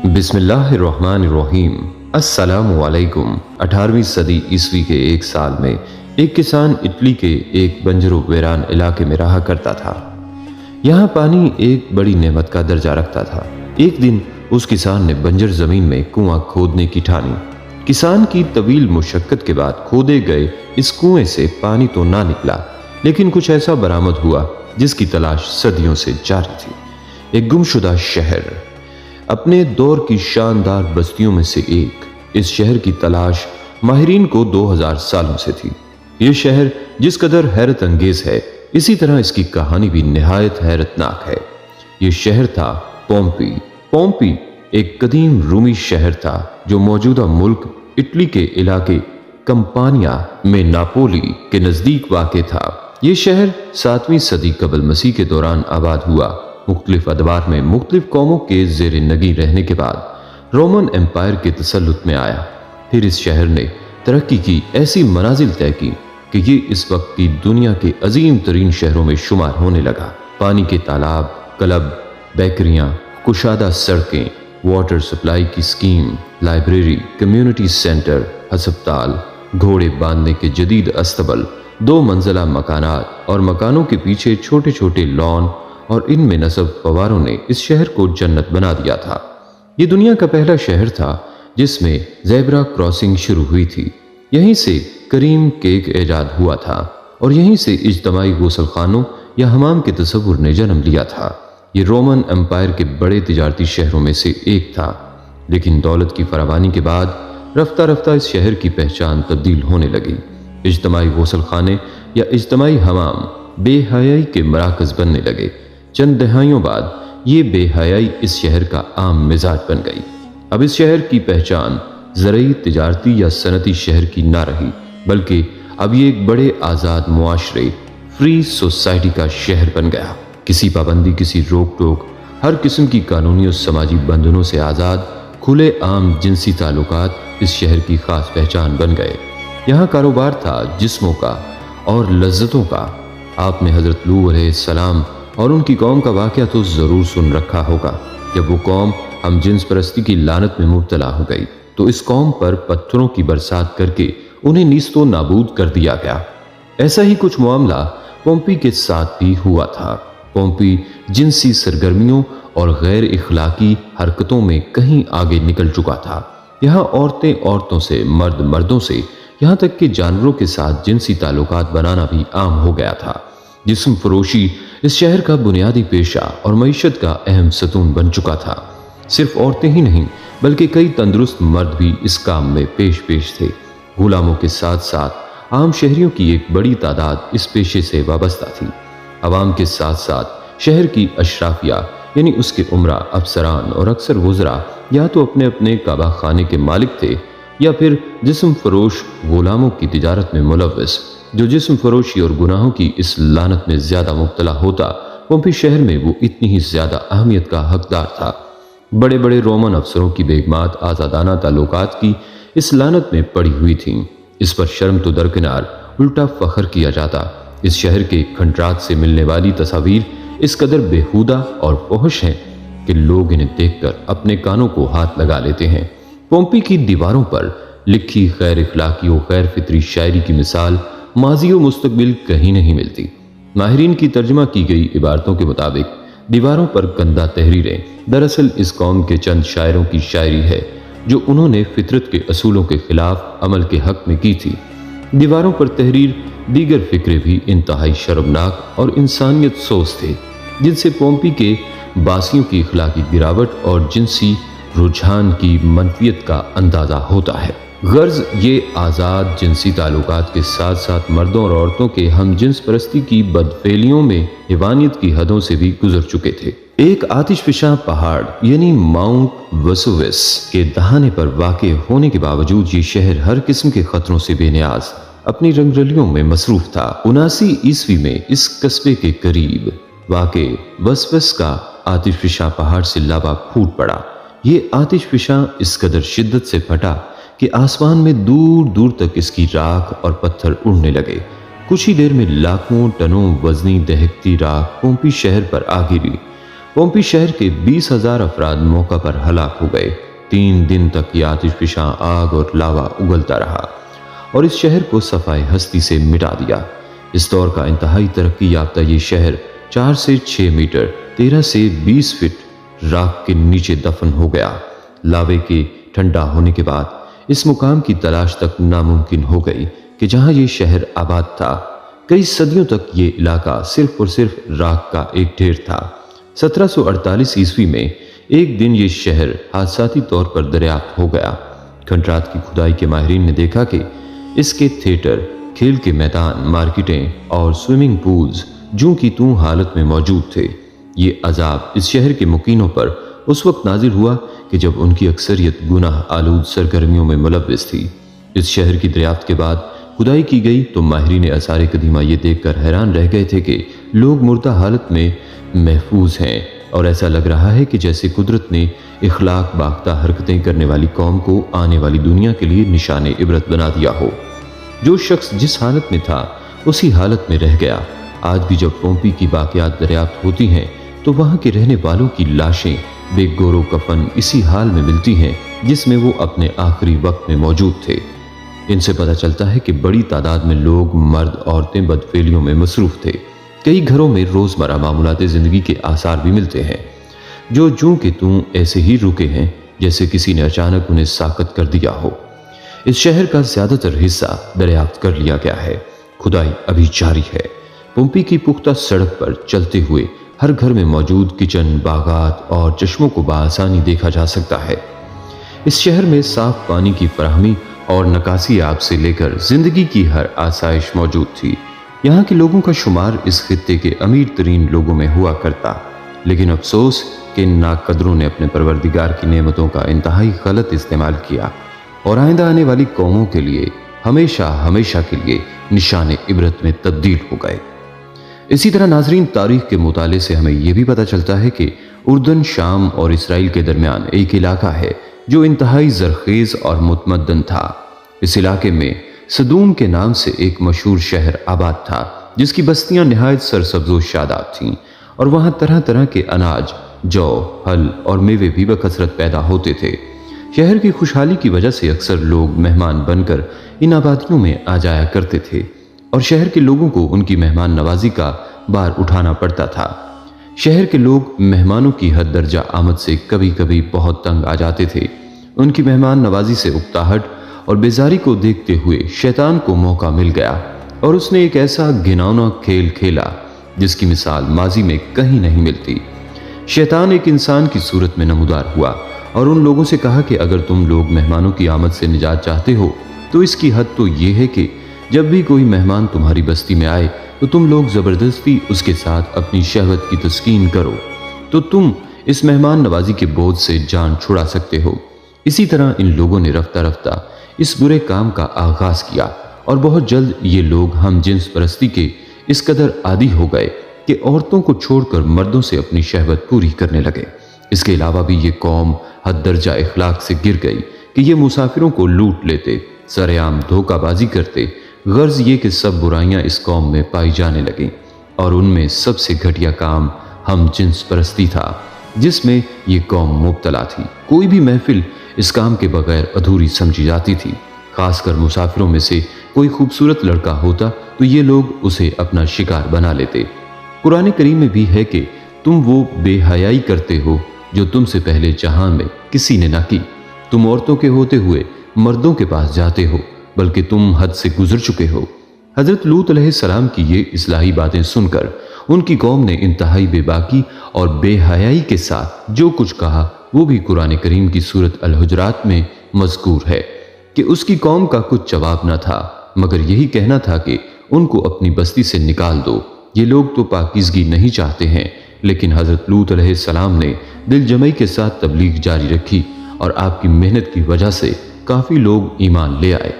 بسم اللہ الرحمن الرحیم۔ السلام علیکم۔ 18ویں صدی عیسوی کے ایک سال میں ایک کسان اٹلی کے ایک بنجر و ویران علاقے میں رہا کرتا تھا۔ یہاں پانی ایک بڑی نعمت کا درجہ رکھتا تھا۔ ایک دن اس کسان نے بنجر زمین میں کنواں کھودنے کی ٹھانی۔ کسان کی طویل مشقت کے بعد کھودے گئے اس کنویں سے پانی تو نہ نکلا، لیکن کچھ ایسا برآمد ہوا جس کی تلاش صدیوں سے جاری تھی۔ ایک گمشدہ شہر، اپنے دور کی شاندار بستیوں میں سے ایک۔ اس شہر کی تلاش ماہرین کو 2000 سالوں سے تھی۔ یہ شہر جس قدر حیرت انگیز ہے، اسی طرح اس کی کہانی بھی نہایت حیرت ناک ہے۔ یہ شہر تھا پومپی۔ پومپی ایک قدیم رومی شہر تھا جو موجودہ ملک اٹلی کے علاقے کمپانیا میں ناپولی کے نزدیک واقع تھا۔ یہ شہر 7ویں صدی قبل مسیح کے دوران آباد ہوا۔ مختلف ادوار میں مختلف قوموں کے زیر نگین رہنے کے بعد رومن امپائر کے تسلط میں آیا۔ پھر اس شہر نے ترقی کی ایسی منازل طے کی کہ یہ اس وقت کی دنیا کے عظیم ترین شہروں میں شمار ہونے لگا۔ پانی کے تالاب، کلب، بیکریاں، کشادہ سڑکیں، واٹر سپلائی کی سکیم، لائبریری، کمیونٹی سینٹر، ہسپتال، گھوڑے باندھنے کے جدید استبل، 2 منزلہ مکانات اور مکانوں کے پیچھے چھوٹے چھوٹے لان اور ان میں نصب فواروں نے اس شہر کو جنت بنا دیا تھا۔ یہ دنیا کا پہلا شہر تھا جس میں زیبرا کراسنگ شروع ہوئی تھی۔ یہیں سے کریم کیک ایجاد ہوا تھا اور یہیں سے اجتماعی غسل خانوں یا حمام کے تصور نے جنم لیا تھا۔ یہ رومن امپائر کے بڑے تجارتی شہروں میں سے ایک تھا، لیکن دولت کی فراوانی کے بعد رفتہ رفتہ اس شہر کی پہچان تبدیل ہونے لگی۔ اجتماعی غسل خانے یا اجتماعی حمام بے حیائی کے مراکز بننے لگے۔ چند دہائیوں بعد یہ بے حیائی اس شہر کا عام مزاج بن گئی۔ اب اس شہر کی پہچان زرعی، تجارتی یا صنعتی شہر کی نہ رہی، بلکہ اب یہ ایک بڑے آزاد معاشرے، فری سوسائٹی کا شہر بن گیا۔ کسی پابندی، کسی روک ٹوک، ہر قسم کی قانونی اور سماجی بندھنوں سے آزاد، کھلے عام جنسی تعلقات اس شہر کی خاص پہچان بن گئے۔ یہاں کاروبار تھا جسموں کا اور لذتوں کا۔ آپ نے حضرت لوط علیہ السلام اور ان کی قوم کا واقعہ تو ضرور سن رکھا ہوگا۔ جب وہ قوم ہم جنس پرستی کی لعنت میں مبتلا ہو گئی تو اس قوم پر پتھروں کی برسات کر کے انہیں نیست و نابود کر دیا گیا۔ ایسا ہی کچھ معاملہ پومپی کے ساتھ بھی ہوا تھا۔ پومپی جنسی سرگرمیوں اور غیر اخلاقی حرکتوں میں کہیں آگے نکل چکا تھا۔ یہاں عورتیں عورتوں سے، مرد مردوں سے، یہاں تک کہ جانوروں کے ساتھ جنسی تعلقات بنانا بھی عام ہو گیا تھا۔ جسم فروشی اس شہر کا بنیادی پیشہ اور معیشت کا اہم ستون بن چکا تھا۔ صرف عورتیں ہی نہیں بلکہ کئی تندرست مرد بھی اس کام میں پیش تھے۔ غلاموں کے ساتھ ساتھ عام شہریوں کی ایک بڑی تعداد اس پیشے سے وابستہ تھی۔ عوام کے ساتھ ساتھ شہر کی اشرافیہ یعنی اس کے امراء، افسران اور اکثر وزراء یا تو اپنے اپنے کعبہ خانے کے مالک تھے یا پھر جسم فروش غلاموں کی تجارت میں ملوث۔ جو جسم فروشی اور گناہوں کی اس لعنت میں زیادہ مبتلا ہوتا، پومپی شہر میں وہ اتنی ہی زیادہ اہمیت کا حقدار تھا۔ بڑے بڑے رومن افسروں کی بیگمات آزادانہ تعلقات کی اس لعنت میں پڑی ہوئی تھیں۔ اس پر شرم تو درکنار، الٹا فخر کیا جاتا۔ اس شہر کے کھنڈرات سے ملنے والی تصاویر اس قدر بےہودہ اور فحش ہیں کہ لوگ انہیں دیکھ کر اپنے کانوں کو ہاتھ لگا لیتے ہیں۔ پومپی کی دیواروں پر لکھی غیر اخلاقی و غیر فطری شاعری کی مثال ماضی و مستقبل کہیں نہیں ملتی۔ ماہرین کی ترجمہ کی گئی عبارتوں کے مطابق دیواروں پر کندہ تحریریں دراصل اس قوم کے چند شاعروں کی شاعری ہے جو انہوں نے فطرت کے اصولوں کے خلاف عمل کے حق میں کی تھی۔ دیواروں پر تحریر دیگر فکرے بھی انتہائی شرمناک اور انسانیت سوز تھے، جن سے پومپی کے باسیوں کی اخلاقی گراوٹ اور جنسی رجحان کی منفیت کا اندازہ ہوتا ہے۔ غرض یہ آزاد جنسی تعلقات کے ساتھ ساتھ مردوں اور عورتوں کے ہم جنس پرستی کی بدفعلیوں میں حیوانیت کی حدوں سے بھی گزر چکے تھے۔ ایک آتش فشاں پہاڑ یعنی ماؤنٹ وسووس کے دہانے پر واقع ہونے کے باوجود یہ شہر ہر قسم کے خطروں سے بے نیاز اپنی رنگرلیوں میں مصروف تھا۔ 79 عیسوی میں اس قصبے کے قریب واقع وسوس کا آتش فشاں پہاڑ سے لاوا پھوٹ پڑا۔ یہ آتش فشاں اس قدر شدت سے پھٹا کہ آسمان میں دور دور تک اس کی راکھ اور پتھر اڑنے لگے۔ کچھ ہی دیر میں لاکھوں ٹنوں وزنی دہکتی راکھ پومپی شہر پر آ گری۔ पोम्पी शहर के 20,000 अफराद मौका पर हलाक हो गए। 3 दिन तक ये आतिश फिशां आग और लावा उगलता रहा और इस शहर को सफाई हस्ती से मिटा दिया। इस दौर का इंतहाई तरक्की याफ्ता ये शहर 4 से 6 मीटर 13 से 20 फीट राख के नीचे दफन हो गया। लावे के ठंडा होने के बाद इस मुकाम की तलाश तक नामुमकिन हो गई कि जहां ये शहर आबाद था। कई सदियों तक ये इलाका सिर्फ और सिर्फ राख का एक ढेर था। 1748 ईस्वी में एक दिन ये शहर हादसाती तौर पर दरियाफ्त हो गया। खंडरात की खुदाई के माहिरीन ने देखा कि इसके थिएटर, खेल के मैदान, मार्केटें और स्विमिंग पूल्स जूं की तूं हालत में मौजूद थे। ये अजाब इस शहर के मुकीनों पर उस वक्त नाजिल हुआ कि जब उनकी अक्सरियत गुनाह आलूद सरगर्मियों में मुलव्वस थी। इस शहर की दरियाफ्त के बाद खुदाई की गई तो माहिरीन आसार कदीमा ये देखकर हैरान रह गए थे कि लोग मुर्दा हालत में महफूज हैं और ऐसा लग रहा है कि जैसे कुदरत ने इखलाक बाख्ता हरकतें करने वाली कौम को आने वाली दुनिया के लिए निशाने इबरत बना दिया हो। जो शख्स जिस हालत में था उसी हालत में रह गया। आज भी जब पोम्पी की बाक़ियात दरियाफ्त होती हैं तो वहाँ के रहने वालों की लाशें बेगोरो कफन इसी हाल में मिलती हैं जिसमें वो अपने आखिरी वक्त में मौजूद थे। इनसे पता चलता है कि बड़ी तादाद में लोग, मर्द, औरतें बदफेलियों में मसरूफ थे। कई घरों में रोज़मर्रा मामूलात ज़िंदगी के आसार भी मिलते हैं जो जूं के तूं ऐसे ही रुके हैं जैसे किसी ने अचानक उन्हें साकत कर दिया हो। इस शहर का ज़्यादातर हिस्सा दरियाफ्त कर लिया गया है। खुदाई अभी जारी है। पोम्पी की पुख्ता सड़क पर चलते हुए हर घर में मौजूद किचन, बागात और चश्मों को बआसानी देखा जा सकता है। इस शहर में साफ पानी की फराहमी और नकासी आब से लेकर जिंदगी की हर आसाइश मौजूद थी। यहाँ के लोगों का शुमार इस खित्ते के अमीर तरीन लोगों में हुआ करता, लेकिन अफसोस कि इन नाकदरों ने अपने परवरदिगार की नेमतों का इंतहाई गलत इस्तेमाल किया और आइंदा आने वाली कौमों के लिए हमेशा हमेशा के लिए निशाने इबरत में तब्दील हो गए। इसी तरह नाजरीन, तारीख के मुताले से हमें यह भी पता चलता है कि उर्दन, शाम और इसराइल के दरमियान एक इलाका है जो इंतहाई जरखेज और मुतमद्दन था। इस इलाके में सदूम के नाम से एक मशहूर शहर आबाद था जिसकी बस्तियां निहायत सरसब्ज़ो शादाब थीं और वहाँ तरह तरह के अनाज, जौ, फल और मेवे भी बकसरत पैदा होते थे। शहर की खुशहाली की वजह से अक्सर लोग मेहमान बनकर इन आबादियों में आ जाया करते थे और शहर के लोगों को उनकी मेहमान नवाजी का बार उठाना पड़ता था। शहर के लोग मेहमानों की हद दर्जा आमद से कभी कभी बहुत तंग आ जाते थे। उनकी मेहमान नवाजी से उकताहट और बेजारी को देखते हुए शैतान को मौका मिल गया और उसने एक ऐसा घिनौना खेल खेला जिसकी मिसाल माजी में कहीं नहीं मिलती। शैतान एक इंसान की सूरत में नमूदार हुआ और उन लोगों से कहा कि अगर तुम लोग मेहमानों की आमद से निजात चाहते हो तो इसकी हद तो ये है कि जब भी कोई मेहमान तुम्हारी बस्ती में आए तो तुम लोग ज़बरदस्ती उसके साथ अपनी शहवत की तस्कीन करो तो तुम इस मेहमान नवाजी के बोझ से जान छुड़ा सकते हो। इसी तरह इन लोगों ने रफ्ता रफ्ता इस बुरे काम का आगाज किया और बहुत जल्द ये लोग हम जिन्स परस्ती के इस कदर आदी हो गए कि औरतों को छोड़कर मर्दों से अपनी शहवत पूरी करने लगे। इसके अलावा भी ये कौम हद दर्जा इखलाक से गिर गई कि ये मुसाफिरों को लूट लेते, सरेआम धोखाबाजी करते। गर्ज ये कि सब बुराइयां इस कौम में पाई जाने लगीं और उनमें सबसे घटिया काम हम जिन्स परस्ती था जिसमें ये कौम मुब्तला थी। कोई भी महफिल इस काम के बगैर अधूरी समझी जाती थी। खासकर मुसाफिरों में से कोई खूबसूरत लड़का होता तो ये लोग उसे अपना शिकार बना लेते। कुरान करीम में भी है कि तुम वो बेहयाई करते हो जो तुमसे पहले जहां में किसी ने ना की। तुम औरतों के होते हुए मर्दों के पास जाते हो, बल्कि तुम हद से गुजर चुके हो। हजरत लूत अलैहिस्सलाम की ये इस्लाही बातें सुनकर उनकी कौम ने इंतहाई बेबाकी और बेहयाई के साथ जो कुछ कहा वो भी कुरान करीम की सूरत अल हुजरात में मज़कूर है कि उसकी कौम का कुछ जवाब न था मगर यही कहना था कि उनको अपनी बस्ती से निकाल दो। ये लोग तो पाकीज़गी नहीं चाहते हैं। लेकिन हजरत लूत अलैहिस्सलाम ने दिल जमई के साथ तबलीग जारी रखी और आपकी मेहनत की वजह से काफ़ी लोग ईमान ले आए।